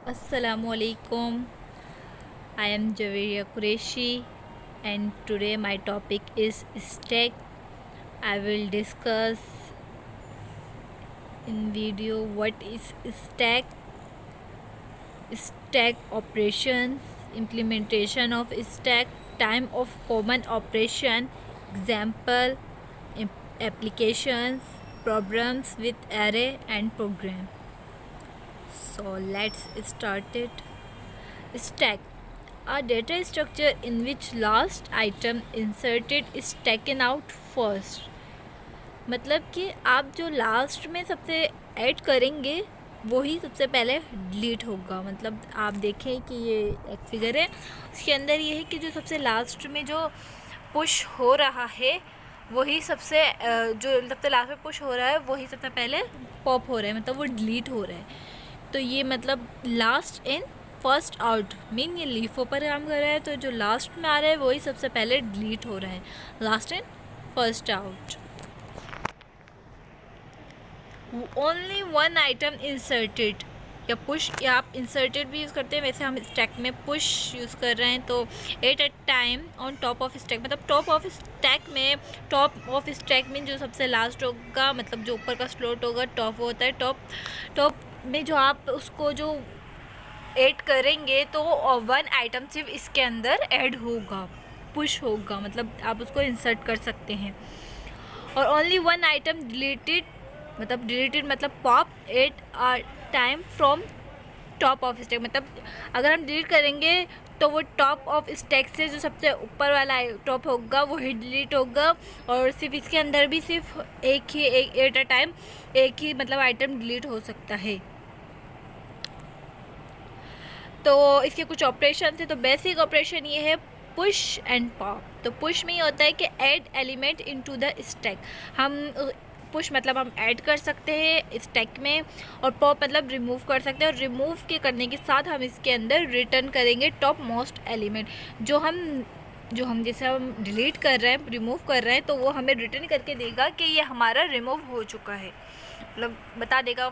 Assalamualaikum. I am Javeria Qureshi and today my topic is stack. I will discuss in video what is stack operations, implementation of stack, time of common operation, example, applications, problems with array and program. So let's start it. Stack, a data structure in which last item inserted is taken out first. मतलब कि आप जो last में सबसे add करेंगे वही सबसे पहले डिलीट होगा। मतलब आप देखें कि ये एक फिगर है, उसके अंदर ये है कि जो सबसे लास्ट में जो पुश हो रहा है वही सबसे जो सबसे लास्ट में पुश हो रहा है वही सबसे पहले पॉप हो रहा है, मतलब वो डिलीट हो रहा है। तो ये मतलब last in first out mean ये लीफो पर काम कर रहा है, तो जो लास्ट में आ रहा है वही सबसे पहले डिलीट हो रहा है, last in first out. Only one item inserted या पुश, या आप इंसर्टेड भी यूज़ करते हैं, वैसे हम स्टैक में पुश यूज़ कर रहे हैं। तो at a time on top of stack, मतलब टॉप ऑफ स्टैक में, टॉप ऑफ स्टैक में जो सबसे लास्ट होगा, मतलब जो ऊपर का स्लॉट होगा टॉप होता है। टॉप में जो आप उसको जो ऐड करेंगे तो वन आइटम सिर्फ इसके अंदर ऐड होगा, पुश होगा, मतलब आप उसको इंसर्ट कर सकते हैं। और ओनली वन आइटम डिलीटेड मतलब pop at a time from top of stack, मतलब अगर हम डिलीट करेंगे तो वो टॉप ऑफ स्टैक से जो सबसे ऊपर वाला टॉप होगा वो ही डिलीट होगा, और सिर्फ इसके अंदर भी सिर्फ एक एट अ टाइम एक ही मतलब आइटम डिलीट हो सकता है। तो इसके कुछ ऑपरेशन थे। तो बेसिक ऑपरेशन ये है पुश एंड पॉप। तो पुश में ये होता है कि add element into the stack. हम पुश मतलब हम ऐड कर सकते हैं स्टैक में, और पॉप मतलब रिमूव कर सकते हैं, और रिमूव के करने के साथ हम इसके अंदर रिटर्न करेंगे टॉप मोस्ट एलिमेंट। जो हम जैसे हम डिलीट कर रहे हैं, रिमूव कर रहे हैं, तो वो हमें रिटर्न करके देगा कि ये हमारा रिमूव हो चुका है, मतलब बता देगा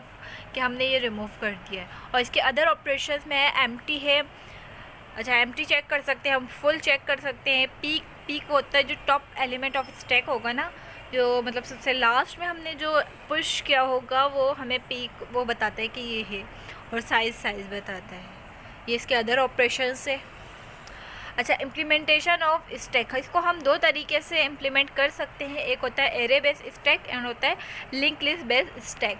कि हमने ये रिमूव कर दिया है। और इसके अदर ऑपरेशंस में है एम्प्टी है। अच्छा, एम्प्टी चेक कर सकते हैं हम, फुल चेक कर सकते हैं। पीक होता है जो टॉप एलिमेंट ऑफ स्टैक होगा ना, जो मतलब सबसे लास्ट में हमने जो पुश किया होगा वो हमें पीक वो बताता है कि ये है, और साइज़ बताता है। ये इसके अदर ऑपरेशंस है। अच्छा, इम्प्लीमेंटेशन ऑफ स्टैक, इसको हम दो तरीके से इम्प्लीमेंट कर सकते हैं। एक होता है एरे बेस्ड स्टैक एंड होता है लिंक लिस्ट बेस्ड स्टैक।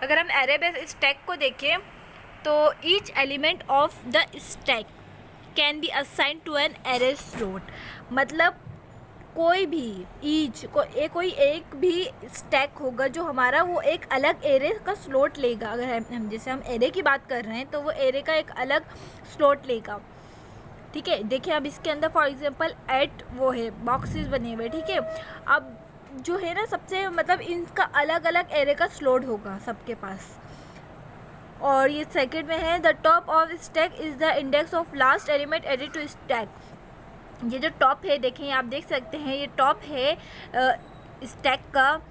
अगर हम एरे बेस्ड स्टैक को देखें तो each element of the stack can be assign to an array slot, मतलब कोई एक भी स्टैक होगा जो हमारा वो एक अलग एरे का स्लॉट लेगा। अगर हम जैसे हम एरे की बात कर रहे हैं तो वो एरे का एक अलग स्लॉट लेगा, ठीक है। देखिए अब इसके अंदर फॉर एग्जांपल 8 वो है बॉक्सेस बने हुए, ठीक है। अब जो है ना सबसे मतलब इनका अलग अलग एरे का स्लॉट होगा सबके पास। और ये सेकंड में है the top of stack is the index of last element added to stack. ये जो टॉप है, देखें आप देख सकते हैं, ये टॉप है स्टैक का,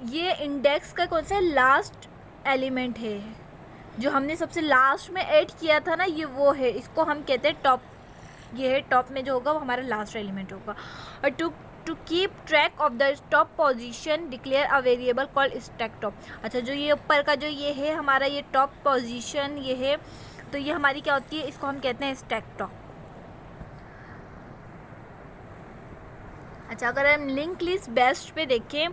ये इंडेक्स का कौन सा लास्ट एलिमेंट है जो हमने सबसे लास्ट में ऐड किया था ना, ये वो है, इसको हम कहते हैं टॉप। ये है टॉप में जो होगा वो हमारा लास्ट एलिमेंट होगा। और to keep track of the top position declare a variable called stack top. अच्छा, जो ये ऊपर का जो ये है हमारा ये टॉप पोजीशन ये है, तो ये हमारी क्या होती है, इसको हम कहते हैं स्टैक टॉप। अच्छा, अगर हम लिंक लिस्ट बेस्ड पे देखें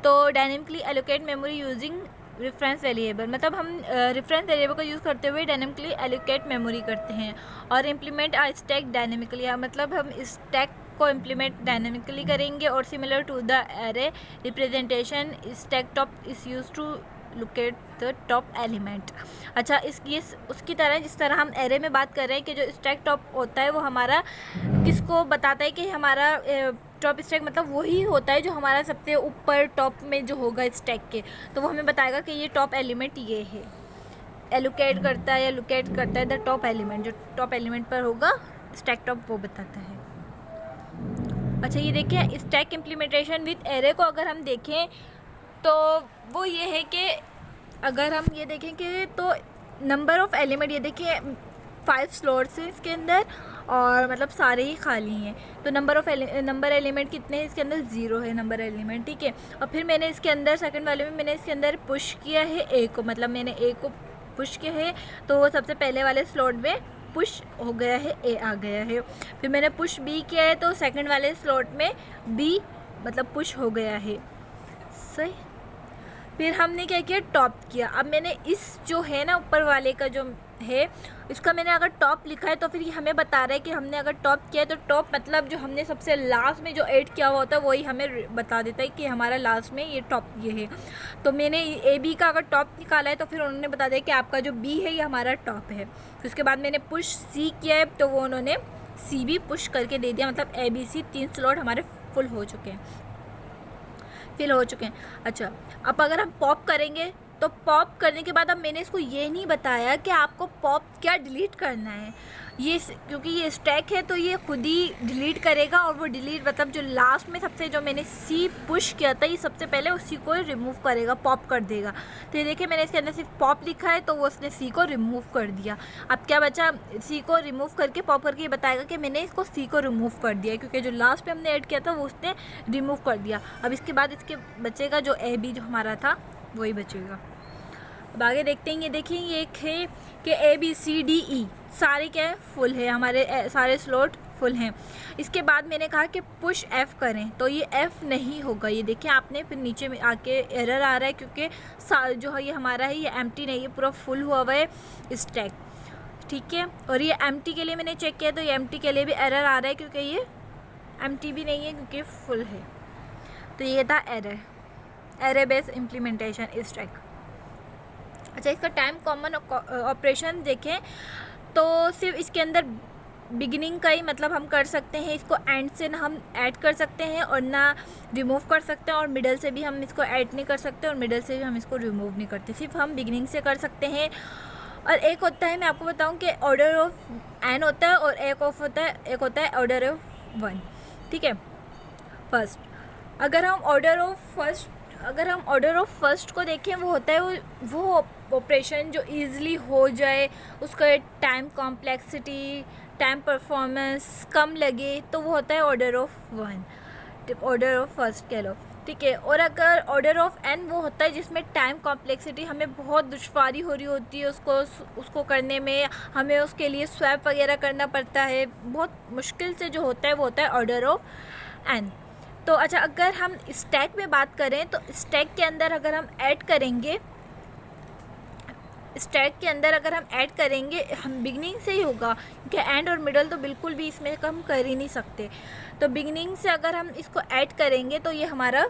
तो dynamically allocate memory using reference variable, मतलब हम रेफरेंस वेरिएबल का यूज़ करते हुए डायनेमिकली एलोकेट मेमोरी करते हैं। और इम्प्लीमेंट आ स्टैक डायनेमिकली, मतलब हम स्टैक को इम्प्लीमेंट डायनेमिकली करेंगे। और similar to the array representation stack top is use to locate the top element. अच्छा, ये उसकी तरह जिस तरह हम एरे में बात कर रहे हैं कि जो स्टैक टॉप होता है वो हमारा किसको बताता है कि हमारा टॉप स्टैक मतलब वही होता है जो हमारा सबसे ऊपर टॉप में जो होगा स्टैक के, तो वो हमें बताएगा कि ये टॉप एलिमेंट ये है। एलोकेट करता है या लोकेट करता है द टॉप एलिमेंट, जो टॉप एलिमेंट पर होगा स्टैक टॉप वो बताता है। अच्छा, ये देखिए स्टैक इम्प्लीमेंटेशन विथ एरे को अगर हम देखें तो वो ये है कि अगर हम ये देखेंगे तो नंबर ऑफ़ एलिमेंट ये देखिए 5 स्लॉट्स हैं इसके अंदर और मतलब सारे ही खाली हैं। तो नंबर एलिमेंट कितने हैं इसके अंदर? 0 है नंबर एलिमेंट, ठीक है। और फिर मैंने इसके अंदर सेकंड वाले में मैंने इसके अंदर पुश किया है ए को, मतलब मैंने ए को पुश किया है तो वो सबसे पहले वाले स्लॉट में पुश हो गया है, ए आ गया है। फिर मैंने पुश बी किया है तो सेकंड वाले स्लॉट में बी मतलब पुश हो गया है, सही। फिर हमने क्या किया? टॉप किया। अब मैंने इस जो है ना ऊपर वाले का जो है इसका मैंने अगर टॉप लिखा है तो फिर ये हमें बता रहा है कि हमने अगर टॉप किया है तो टॉप मतलब जो हमने सबसे लास्ट में जो ऐड किया हुआ होता है वही हमें बता देता है कि हमारा लास्ट में ये टॉप ये है। तो मैंने ए बी का अगर टॉप निकाला है तो फिर उन्होंने बता दिया कि आपका जो बी है ये हमारा टॉप है। फिर उसके बाद मैंने पुश सी किया है तो वो उन्होंने सी भी पुश करके दे दिया, मतलब ए बी सी 3 स्लॉट हमारे फुल हो चुके हैं, फिल हो चुके हैं। अच्छा, अब अगर हम पॉप करेंगे तो पॉप करने के बाद अब मैंने इसको ये नहीं बताया कि आपको पॉप क्या डिलीट करना है, ये क्योंकि ये स्टैक है तो ये खुद ही डिलीट करेगा और वो डिलीट मतलब जो लास्ट में सबसे जो मैंने सी पुश किया था ये सबसे पहले उसी को रिमूव करेगा, पॉप कर देगा। तो ये देखिए मैंने इसके अंदर सिर्फ पॉप लिखा है तो वो उसने सी को रिमूव कर दिया। अब क्या बचा? सी को रिमूव करके पॉप करके ये बताएगा कि मैंने इसको सी को रिमूव कर दिया, क्योंकि जो लास्ट में हमने ऐड किया था वो उसने रिमूव कर दिया। अब इसके बाद इसके बचेगा जो ए बी जो हमारा था वही बचेगा। अब आगे देखते हैं। ये देखिए ये एक है कि A B C D E सारे क्या है? फुल है, हमारे सारे स्लॉट फुल हैं। इसके बाद मैंने कहा कि पुश एफ़ करें तो ये एफ़ नहीं होगा। ये देखिए आपने फिर नीचे में आके एरर आ रहा है क्योंकि जो है ये हमारा है ये एम्प्टी नहीं है, पूरा फुल हुआ हुआ है स्टैक, ठीक है। और ये एम्प्टी के लिए मैंने चेक किया तो ये एम्प्टी के लिए भी एरर आ रहा है क्योंकि ये एम्प्टी भी नहीं है क्योंकि फुल है। तो ये था एरर बेस्ड इम्प्लीमेंटेशन स्टैक। अच्छा, इसका टाइम कॉमन ऑपरेशन देखें तो सिर्फ इसके अंदर बिगिनिंग का ही मतलब हम कर सकते हैं, इसको एंड से ना हम ऐड कर सकते हैं और ना रिमूव कर सकते हैं, और मिडल से भी हम इसको ऐड नहीं कर सकते और मिडल से भी हम इसको रिमूव नहीं करते, सिर्फ हम बिगिनिंग से कर सकते हैं। और एक होता है, मैं आपको बताऊं कि ऑर्डर ऑफ एन होता है और एक होता है ऑर्डर ऑफ 1, ठीक है। फर्स्ट अगर हम ऑर्डर ऑफ फर्स्ट को देखें वो होता है वो ऑपरेशन जो ईज़िली हो जाए, उसका टाइम कॉम्प्लेक्सिटी टाइम परफॉर्मेंस कम लगे तो वो होता है order of 1, order of first कह लो, ठीक है। और अगर ऑर्डर ऑफ एन वो होता है जिसमें टाइम कॉम्प्लेक्सिटी हमें बहुत दुश्वारी हो रही होती है उसको करने में, हमें उसके लिए स्वैप वगैरह करना पड़ता है, बहुत मुश्किल से जो होता है वो होता है ऑर्डर ऑफ एन। तो अच्छा, अगर हम स्टैक में बात करें तो स्टैक के अंदर अगर हम ऐड करेंगे हम बिगनिंग से ही होगा क्योंकि एंड और मिडल तो बिल्कुल भी इसमें हम कर ही नहीं सकते। तो बिगनिंग से अगर हम इसको ऐड करेंगे तो ये हमारा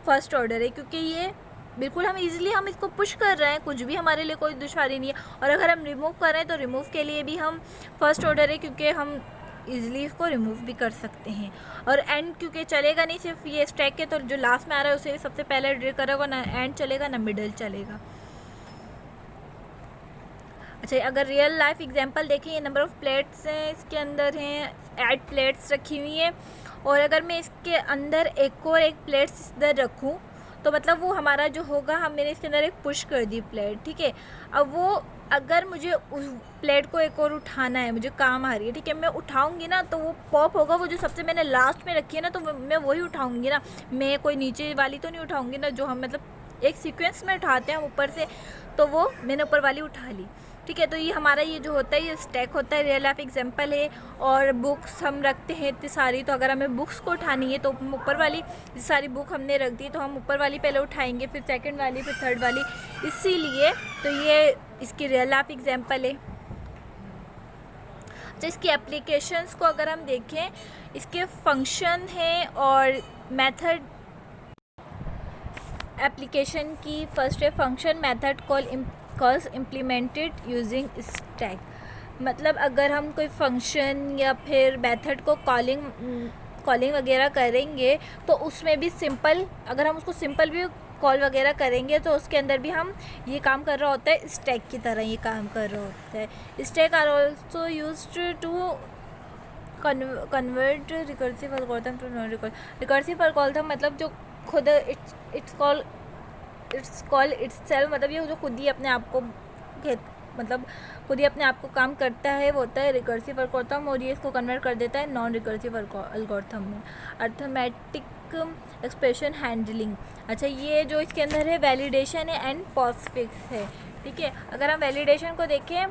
फर्स्ट ऑर्डर है, क्योंकि ये बिल्कुल हम इजीली हम इसको पुश कर रहे हैं, कुछ भी हमारे लिए कोई दुश्वारी नहीं है। और अगर हम रिमूव कर रहे हैं तो रिमूव के लिए भी हम फर्स्ट ऑर्डर है क्योंकि हम ईज़िली इसको रिमूव भी कर सकते हैं। और एंड क्योंकि चलेगा नहीं, सिर्फ ये स्टैक के तो जो लास्ट में आ रहा है उसे सबसे पहले ड्रिल करेगा, ना एंड चलेगा ना मिडल चलेगा। अच्छा, अगर रियल लाइफ एग्जांपल देखें, ये नंबर ऑफ़ प्लेट्स हैं इसके अंदर हैं, 8 प्लेट्स रखी हुई हैं, और अगर मैं इसके अंदर एक प्लेट्स इधर रखूँ तो मतलब वो हमारा जो होगा, मैंने इसके अंदर एक पुश कर दी प्लेट, ठीक है। अब वो अगर मुझे उस प्लेट को एक और उठाना है, मुझे काम आ रही है, ठीक है, मैं उठाऊंगी ना तो वो पॉप होगा, वो जो सबसे मैंने लास्ट में रखी है ना तो मैं वही उठाऊंगी ना, मैं कोई नीचे वाली तो नहीं उठाऊंगी ना, जो हम मतलब एक सीक्वेंस में उठाते हैं हम ऊपर से, तो वो मैंने ऊपर वाली उठा ली, ठीक है। तो ये हमारा ये जो होता है ये स्टैक होता है, रियल लाइफ एग्जांपल है। और बुक्स हम रखते हैं इतनी सारी, तो अगर हमें बुक्स को उठानी है तो ऊपर वाली सारी बुक हमने रख दी तो हम ऊपर वाली पहले उठाएंगे, फिर सेकंड वाली, फिर थर्ड वाली, इसीलिए तो ये इसकी रियल लाइफ एग्जांपल है। तो इसकी एप्लीकेशंस को अगर हम देखें, इसके फंक्शन हैं और मेथड। एप्लीकेशन की फर्स्ट है function method calls implemented using stack. मतलब अगर हम कोई फंक्शन या फिर मेथड को कॉलिंग वगैरह करेंगे तो उसमें भी सिंपल, अगर हम उसको सिंपल भी कॉल वगैरह करेंगे तो उसके अंदर भी हम ये काम कर रहा होता है, स्टैक की तरह ये काम कर रहा होता है। Stack are also used to convert recursive algorithm to non recursive algorithm, मतलब जो खुद इट्स कॉल इट्सेल्फ, मतलब ये जो खुद ही अपने आप को मतलब खुद ही अपने आप को काम करता है, वो होता है रिकर्सिव एल्गोरिथम, और ये इसको कन्वर्ट कर देता है नॉन रिकर्सिव एल्गोरिथम में। अर्थमेटिक एक्सप्रेशन हैंडलिंग, अच्छा ये जो इसके अंदर है वैलिडेशन है एंड पोस्टफिक्स है, ठीक है। अगर हम वैलिडेशन को देखें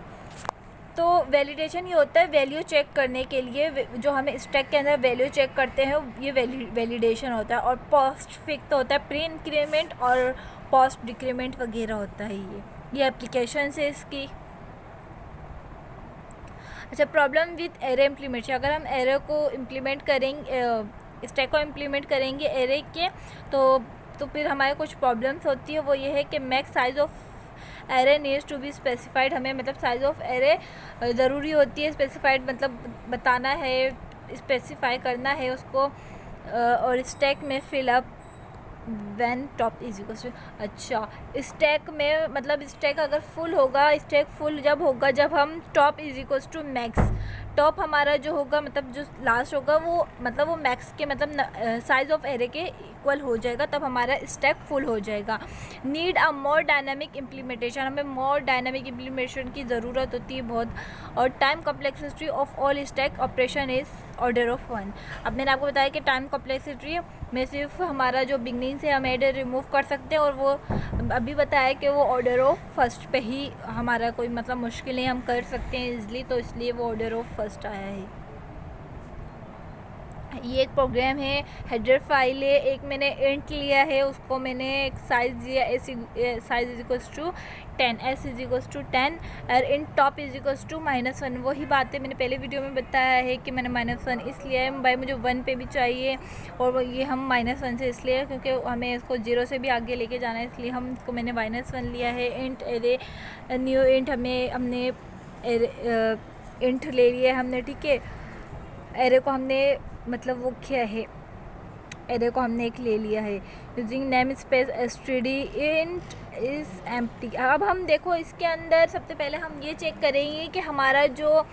तो वैलिडेशन ये होता है वैल्यू चेक करने के लिए, जो हमें स्टैक के अंदर वैल्यू चेक करते हैं ये वैलिडेशन होता है। और पोस्ट फिक्स होता है प्री इंक्रीमेंट और पोस्ट डिक्रीमेंट वगैरह होता है ये एप्लीकेशन है इसकी। अच्छा, प्रॉब्लम विथ एरे इम्प्लीमेंटेशन, अगर हम एरे को इम्प्लीमेंट करेंगे, स्टैक को इम्प्लीमेंट करेंगे एरे के, तो फिर हमारे कुछ प्रॉब्लम्स होती है। वो ये है कि max size of array needs to be specified, हमें मतलब साइज़ ऑफ एरे ज़रूरी होती है, स्पेसिफाइड मतलब बताना है, स्पेसिफाई करना है उसको। और स्टैक में fill up when top is equal to, अच्छा स्टैक में मतलब स्टैक अगर फुल होगा, स्टैक फुल जब होगा जब हम top is equal to max, top हमारा जो होगा मतलब जो लास्ट होगा वो मतलब वो मैक्स के मतलब साइज़ ऑफ एरे के इक्वल हो जाएगा, तब हमारा स्टैक फुल हो जाएगा। Need a more dynamic implementation, हमें मोर डायनामिक इम्प्लीमेंटेशन की ज़रूरत होती है बहुत। और time complexity of all stack operation is order of 1। अब मैंने आपको बताया कि टाइम कॉम्प्लेक्सिटी में सिर्फ हमारा जो बिगनिंग से हम एड रिमूव कर सकते हैं, और वो अभी बताया कि वो ऑर्डर ऑफ फर्स्ट पे ही हमारा कोई मतलब मुश्किल नहीं, हम कर सकते हैं इजली, तो इसलिए वो ऑर्डर ऑफ फर्स्ट आया है। ये एक प्रोग्राम है, हेडर फाइल है, एक मैंने इंट लिया है, उसको मैंने एक साइज़ दिया size is equals to 10, S is equals to 10, और इन टॉप इज इक्वल्स टू -1। वही बात है मैंने पहले वीडियो में बताया है कि मैंने -1 इसलिए है भाई, मुझे 1 पे भी चाहिए, और ये हम -1 से इसलिए है क्योंकि हमें इसको 0 से भी आगे लेके जाना है, इसलिए हम इसको मैंने -1 लिया है। इंट एरे न्यू इंट हमने इंट ले लिया है हमने, ठीक है। एरे को हमने मतलब वो क्या है, एरे को हमने एक ले लिया है। Using name space std int is empty. अब हम देखो इसके अंदर सबसे पहले हम ये चेक करेंगे कि हमारा जो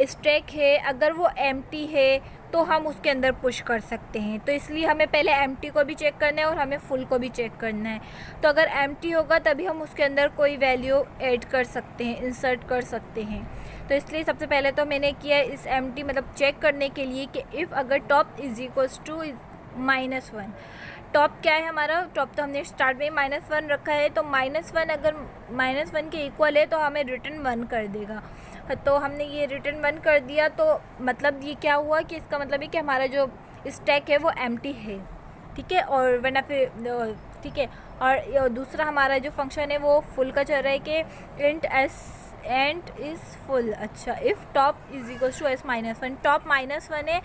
स्टैक है अगर वो एम्प्टी है तो हम उसके अंदर पुश कर सकते हैं, तो इसलिए हमें पहले एम्प्टी को भी चेक करना है और हमें फुल को भी चेक करना है। तो अगर एम्प्टी होगा तभी हम उसके अंदर कोई वैल्यू ऐड कर सकते हैं, इंसर्ट कर सकते हैं। तो इसलिए सबसे पहले तो मैंने किया इस एम्प्टी मतलब चेक करने के लिए कि इफ़ अगर top is equals to -1, top क्या है हमारा, टॉप तो हमने स्टार्ट में -1 रखा है, तो -1 अगर -1 के इक्वल है तो हमें रिटर्न 1 कर देगा। तो हमने ये रिटर्न 1 कर दिया, तो मतलब ये क्या हुआ कि इसका मतलब है कि हमारा जो स्टैक है वो एम्प्टी है, ठीक है। और वरना फिर ठीक है। और दूसरा हमारा जो फंक्शन है वो फुल का चल रहा है कि int S and is full. अच्छा, if top is equals to s-1, top -1 है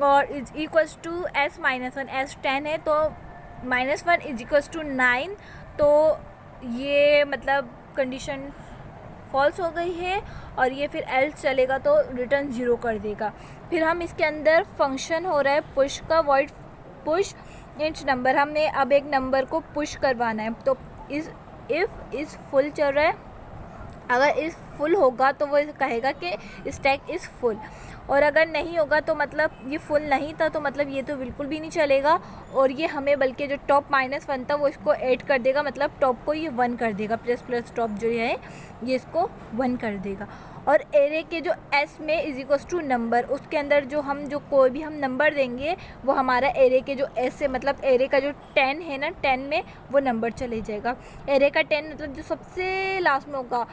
और is equals to s-1, s 10 है, तो -1 इज इक्वल्स टू 9, तो ये मतलब कंडीशन फॉल्स हो गई है, और ये फिर एल्स चलेगा तो रिटर्न 0 कर देगा। फिर हम इसके अंदर फंक्शन हो रहा है पुश का, वॉइड पुश इंच नंबर, हमने अब एक नंबर को पुश करवाना है। तो इफ़ फुल चल रहा है, अगर इस फुल होगा तो वो कहेगा कि स्टैक इज़ फुल, और अगर नहीं होगा तो मतलब ये फुल नहीं था, तो मतलब ये तो बिल्कुल भी नहीं चलेगा, और ये हमें बल्कि जो टॉप -1 था वो इसको ऐड कर देगा, मतलब टॉप को ये 1 कर देगा, प्लस टॉप जो है ये इसको 1 कर देगा। और एरे के जो एस में इज इक्वल्स टू नंबर, उसके अंदर जो कोई भी हम नंबर देंगे वो हमारा एरे के जो एस है मतलब एरे का जो 10 है ना, 10 में वो नंबर चले जाएगा। एरे का 10 मतलब जो सबसे लास्ट में होगा,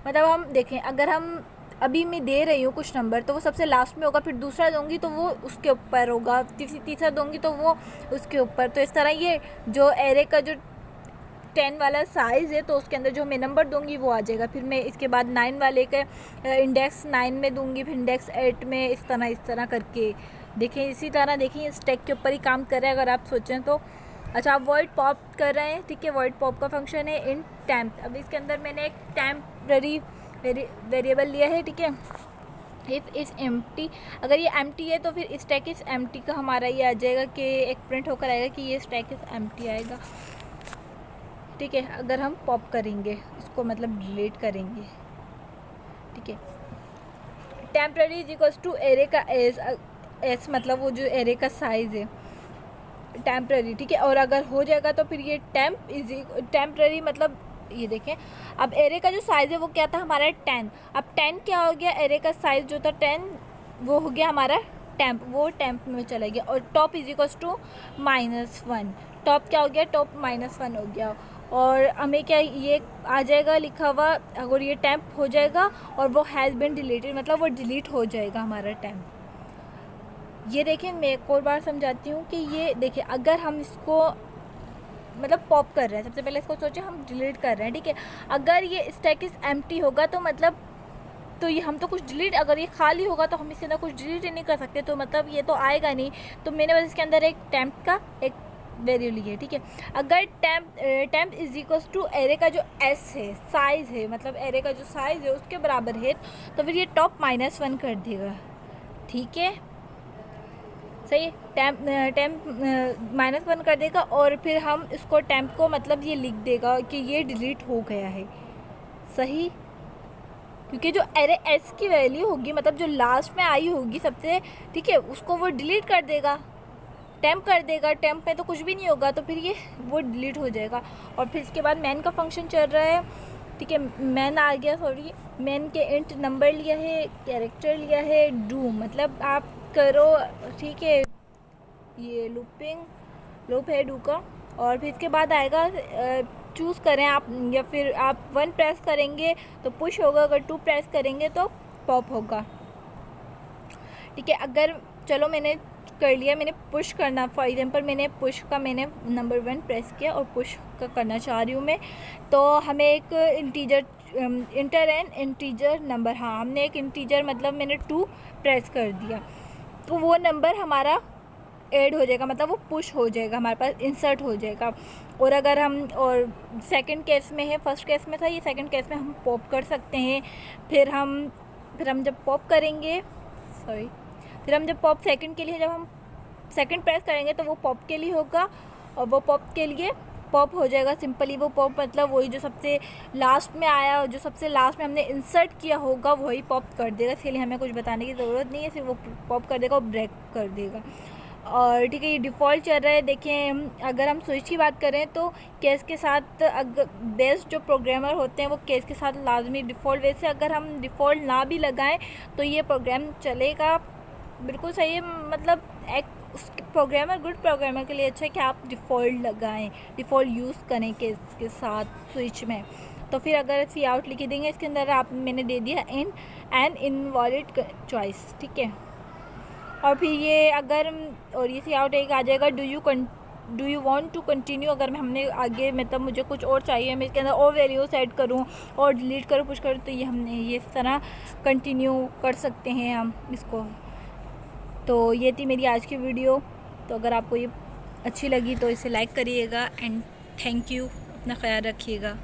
मतलब हम देखें अगर हम अभी मैं दे रही हूँ कुछ नंबर तो वो सबसे लास्ट में होगा, फिर दूसरा दूंगी तो वो उसके ऊपर होगा, तीसरा दूंगी तो वो उसके ऊपर। तो इस तरह ये जो एरे का जो 10 वाला साइज़ है तो उसके अंदर जो मैं नंबर दूंगी वो आ जाएगा। फिर मैं इसके बाद 9 वाले के इंडेक्स 9 में दूंगी, फिर इंडेक्स 8 में, इस तरह करके देखें। इसी तरह देखें स्टैक के ऊपर ही काम कर रहा है अगर आप सोचें तो। अच्छा, आप वॉइड पॉप कर रहे हैं, ठीक है। वॉइड पॉप का फंक्शन है इन टेम्प। अब इसके अंदर मैंने एक टेम्पररी वेरिएबल लिया है, ठीक है। इफ़ इज़ एम्प्टी, अगर ये एम्प्टी है तो फिर स्टैक इज़ एम्प्टी का हमारा ये आ जाएगा कि एक प्रिंट होकर आएगा कि ये स्टैक इज़ एम्प्टी आएगा, ठीक है। अगर हम पॉप करेंगे इसको मतलब डिलीट करेंगे, ठीक है। Temporary is equals to array का एस मतलब वो जो एरे का साइज़ है टेम्पररी, ठीक है। और अगर हो जाएगा तो फिर ये टेम्पररी मतलब ये देखें, अब एरे का जो साइज़ है वो क्या था हमारा 10। अब 10 क्या हो गया, एरे का साइज़ जो था 10 वो हो गया हमारा टेम्प, वो टेम्प में चला गया। और top is equals to -1, top क्या हो गया, टॉप -1 हो गया। और हमें क्या ये आ जाएगा लिखा हुआ, अगर ये टेम्प हो जाएगा और वो हैज़ बिन डिलीटेड, मतलब वो डिलीट हो जाएगा हमारा टेम्प। ये देखें, मैं एक और बार समझाती हूँ कि ये देखिए, अगर हम इसको मतलब पॉप कर रहे हैं, सबसे पहले इसको सोचें हम डिलीट कर रहे हैं, ठीक है। अगर ये स्टैक इज एम्प्टी होगा तो मतलब तो ये हम तो कुछ डिलीट, अगर ये खाली होगा तो हम इसके अंदर कुछ डिलीट ही नहीं कर सकते, तो मतलब ये तो आएगा नहीं। तो मैंने बस इसके अंदर एक टेम्प का एक वेरिएबल लिया है, ठीक है। अगर temp is equals to array का जो एस है, साइज़ है, मतलब एरे का जो साइज़ है उसके बराबर है, तो फिर ये टॉप -1 कर देगा, ठीक है, सही है। टेम्प -1 कर देगा और फिर हम इसको टेम्प को मतलब ये लिख देगा कि ये डिलीट हो गया है, सही। क्योंकि जो एरे एस की वैल्यू होगी, मतलब जो लास्ट में आई होगी सबसे, ठीक है, उसको वो डिलीट कर देगा, टेम्प कर देगा। टेम्प में तो कुछ भी नहीं होगा, तो फिर ये वो डिलीट हो जाएगा। और फिर इसके बाद मैन का फंक्शन चल रहा है, ठीक है, मैन आ गया, सॉरी, मैन के इंट नंबर लिया है, कैरेक्टर लिया है, डू मतलब आप करो, ठीक है, ये लूप है डू का। और फिर इसके बाद आएगा चूज़ करें आप, या फिर आप 1 प्रेस करेंगे तो पुश होगा, अगर 2 प्रेस करेंगे तो पॉप होगा, ठीक है। अगर चलो मैंने कर लिया, मैंने पुश करना, फॉर एग्जांपल मैंने पुश का मैंने नंबर 1 प्रेस किया और पुश का करना चाह रही हूँ मैं, तो हमें एक इंटीजर नंबर, हाँ हमने एक इंटीजर मतलब मैंने 2 प्रेस कर दिया, तो वो नंबर हमारा ऐड हो जाएगा, मतलब वो पुश हो जाएगा, हमारे पास इंसर्ट हो जाएगा। और अगर हम, और सेकंड केस में है, फर्स्ट केस में था, ये सेकंड केस में हम पॉप कर सकते हैं। फिर हम जब पॉप करेंगे, सॉरी, फिर हम जब पॉप सेकंड के लिए जब हम सेकंड प्रेस करेंगे तो वो पॉप के लिए होगा, और वो पॉप के लिए पॉप हो जाएगा सिंपली। वो पॉप मतलब वही जो सबसे लास्ट में आया, जो सबसे लास्ट में हमने इंसर्ट किया होगा वही पॉप कर देगा, इसके लिए हमें कुछ बताने की ज़रूरत नहीं है, सिर्फ वो पॉप कर देगा और ब्रेक कर देगा। और ठीक है, ये डिफ़ॉल्ट चल रहा है। देखें, अगर हम स्विच की बात करें तो केस के साथ, अगर बेस्ट जो प्रोग्रामर होते हैं वो केस के साथ लाजमी डिफ़ॉल्ट, वैसे अगर हम डिफ़ॉल्ट ना भी लगाएं तो ये प्रोग्राम चलेगा, बिल्कुल सही है। मतलब एक प्रोग्रामर, गुड प्रोग्रामर के लिए अच्छा है कि आप डिफ़ॉल्ट लगाएं, डिफ़ॉल्ट यूज़ करें केस के साथ स्विच में। तो फिर अगर सी आउट लिख देंगे इसके अंदर, आप मैंने दे दिया इन एन इनवैलिड चॉइस, ठीक है। और फिर ये अगर, और ये सी आउट एक आ जाएगा, do you want to continue, अगर हमने आगे मतलब मुझे कुछ और चाहिए, मैं इसके अंदर और वैल्यू सेट करूं और डिलीट करूं, पुश करूं, तो ये हमने ये इस तरह कंटिन्यू कर सकते हैं हम इसको। तो ये थी मेरी आज की वीडियो। तो अगर आपको ये अच्छी लगी तो इसे लाइक करिएगा, एंड थैंक यू, अपना ख्याल रखिएगा।